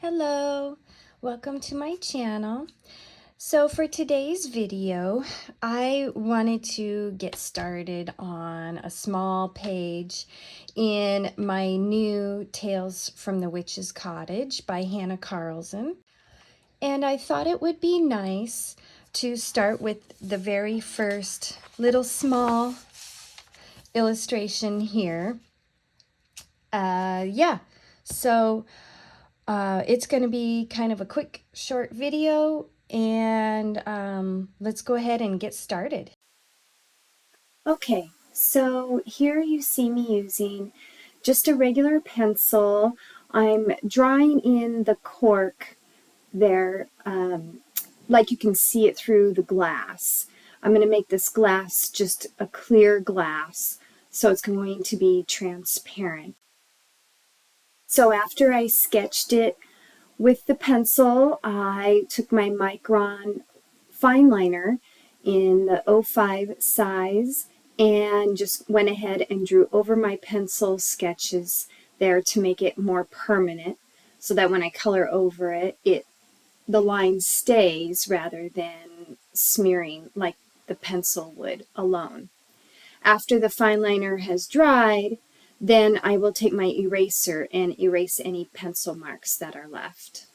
Hello, welcome to my channel. So for today's video, I wanted to get started on a small page in my new Tales from the Witches Cottage by Hanna Karlzon. And I thought it would be nice to start with the very first little small illustration here. It's going to be kind of a quick, short video, and let's go ahead and get started. Okay, so here you see me using just a regular pencil. I'm drawing in the cork there, like you can see it through the glass. I'm going to make this glass just a clear glass, so it's going to be transparent. So after I sketched it with the pencil, I took my Micron Fineliner in the 05 size and just went ahead and drew over my pencil sketches there to make it more permanent, so that when I color over it, the line stays rather than smearing like the pencil would alone. After the fineliner has dried, then I will take my eraser and erase any pencil marks that are left.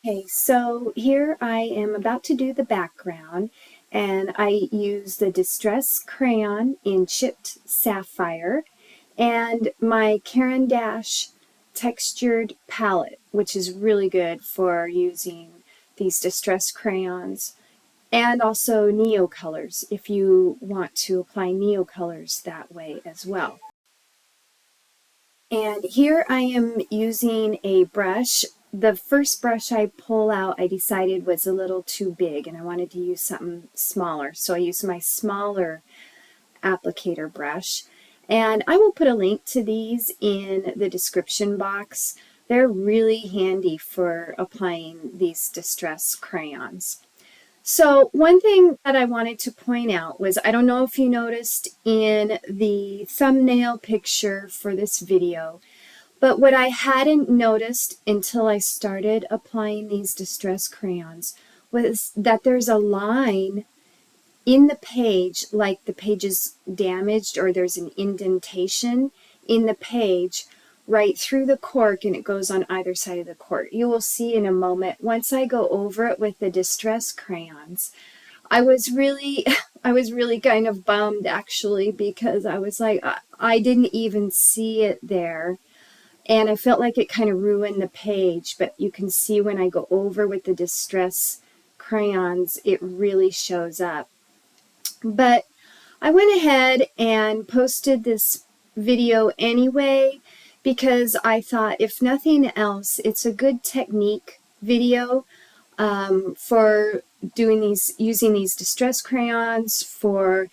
Okay, so here I am about to do the background, and I use the Distress Crayon in Chipped Sapphire and my Caran textured palette, which is really good for using these distress crayons, and also neo colors if you want to apply neo colors that way as well. And here I am using a brush. The first brush I pull out, I decided was a little too big and I wanted to use something smaller. So I used my smaller applicator brush. And I will put a link to these in the description box. They're really handy for applying these distress crayons. So one thing that I wanted to point out was, I don't know if you noticed in the thumbnail picture for this video, but what I hadn't noticed until I started applying these distress crayons was that there's a line in the page, like the page is damaged or there's an indentation in the page right through the cork, and it goes on either side of the cork. You will see in a moment once I go over it with the distress crayons. I was really kind of bummed actually, because I was like, I didn't even see it there. And I felt like it kind of ruined the page, but you can see when I go over with the distress crayons, it really shows up. But I went ahead and posted this video anyway, because I thought, if nothing else, it's a good technique video for using these distress crayons for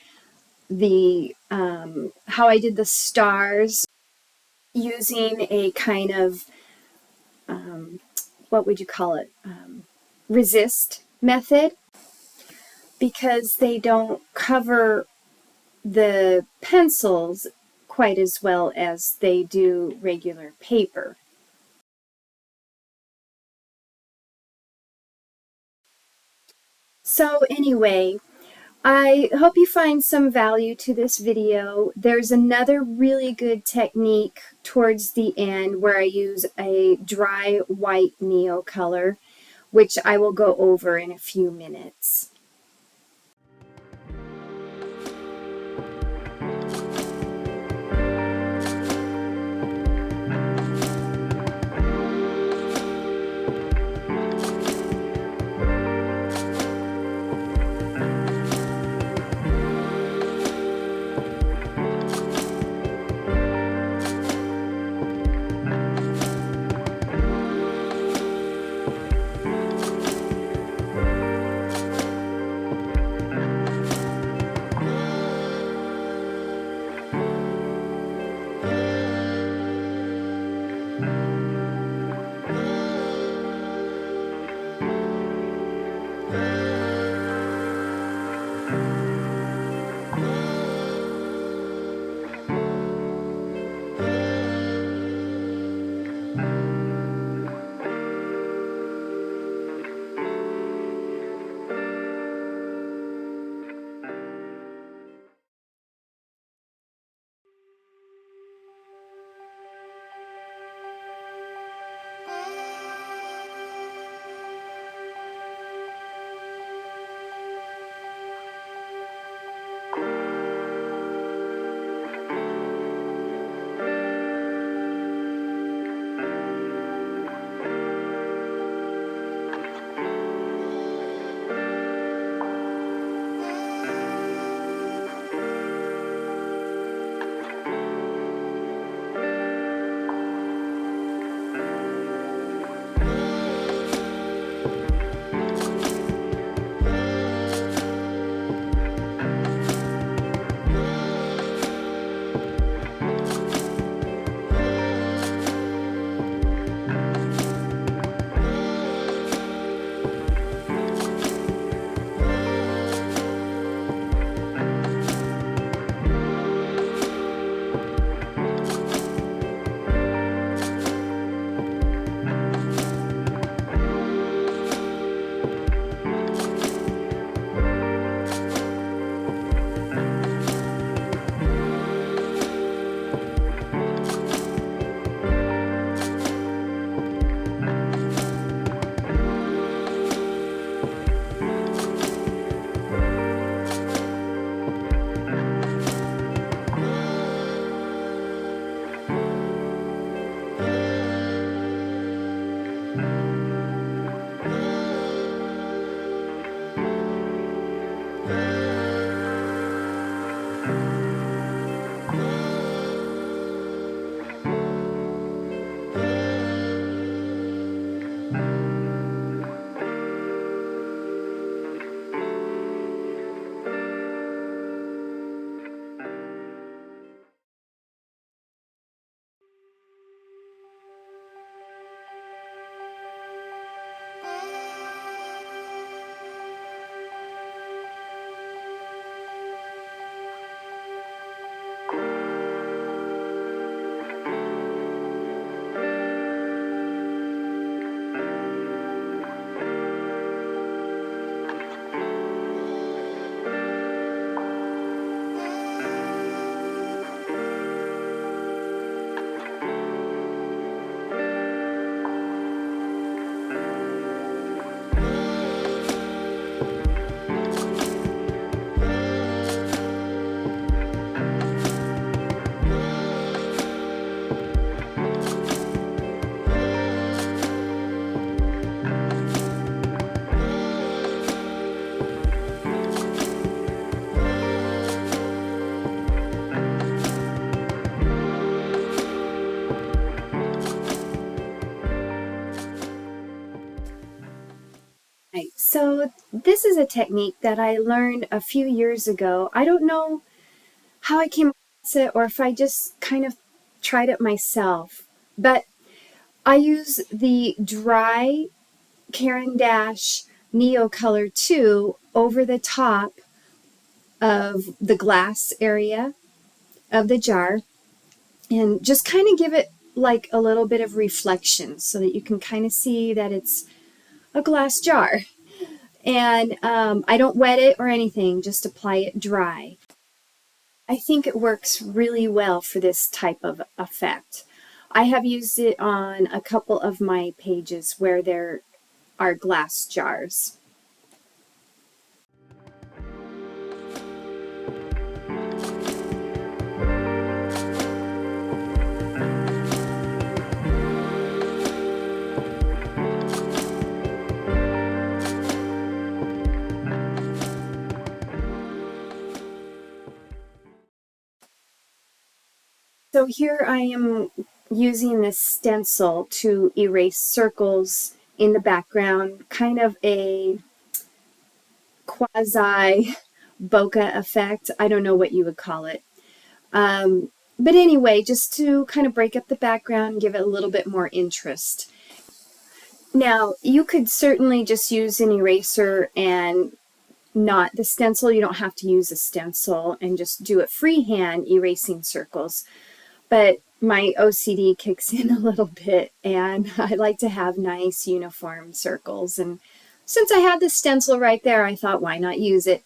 the how I did the stars using a kind of what would you call it, resist method, because they don't cover the pencils quite as well as they do regular paper. So anyway, I hope you find some value to this video. There's another really good technique towards the end where I use a dry white neo color, which I will go over in a few minutes. Right, so this is a technique that I learned a few years ago. I don't know how I came across it or if I just kind of tried it myself, but I use the dry Caran Dash Neo Color 2 over the top of the glass area of the jar and just kind of give it like a little bit of reflection so that you can kind of see that it's a glass jar. And I don't wet it or anything, just apply it dry. I think it works really well for this type of effect. I have used it on a couple of my pages where there are glass jars. So here I am using this stencil to erase circles in the background, kind of a quasi bokeh effect. I don't know what you would call it. But anyway, just to kind of break up the background, give it a little bit more interest. Now, you could certainly just use an eraser and not the stencil. You don't have to use a stencil and just do it freehand erasing circles. But my OCD kicks in a little bit and I like to have nice uniform circles. And since I had the stencil right there, I thought, why not use it?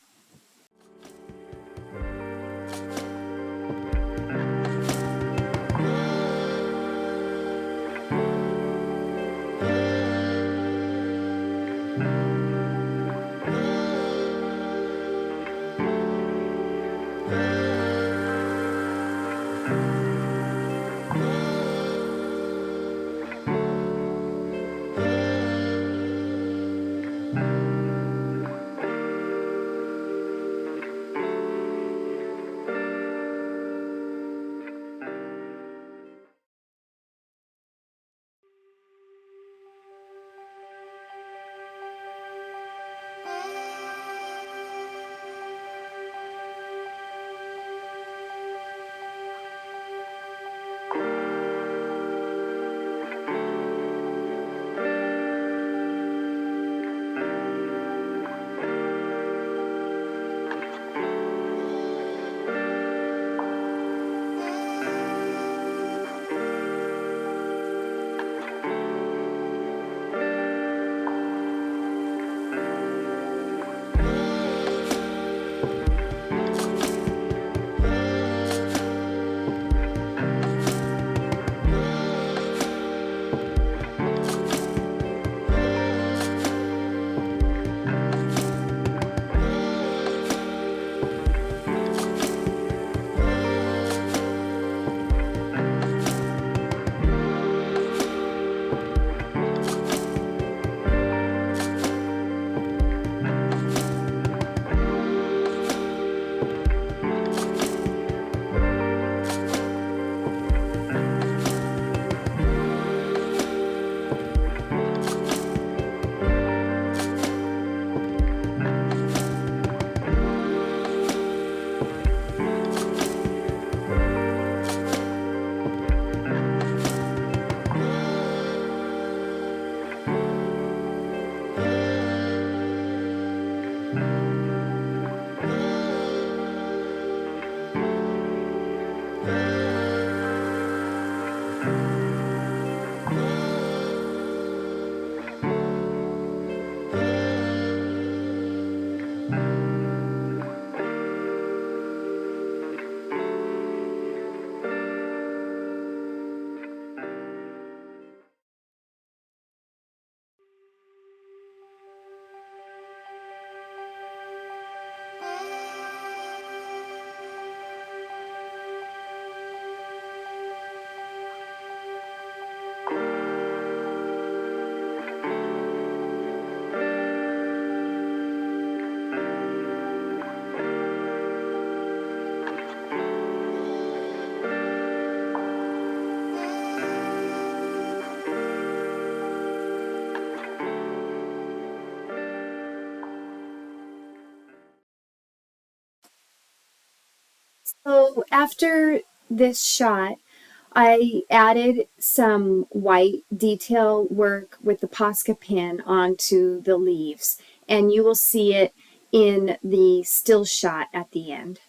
So after this shot, I added some white detail work with the Posca pen onto the leaves, and you will see it in the still shot at the end.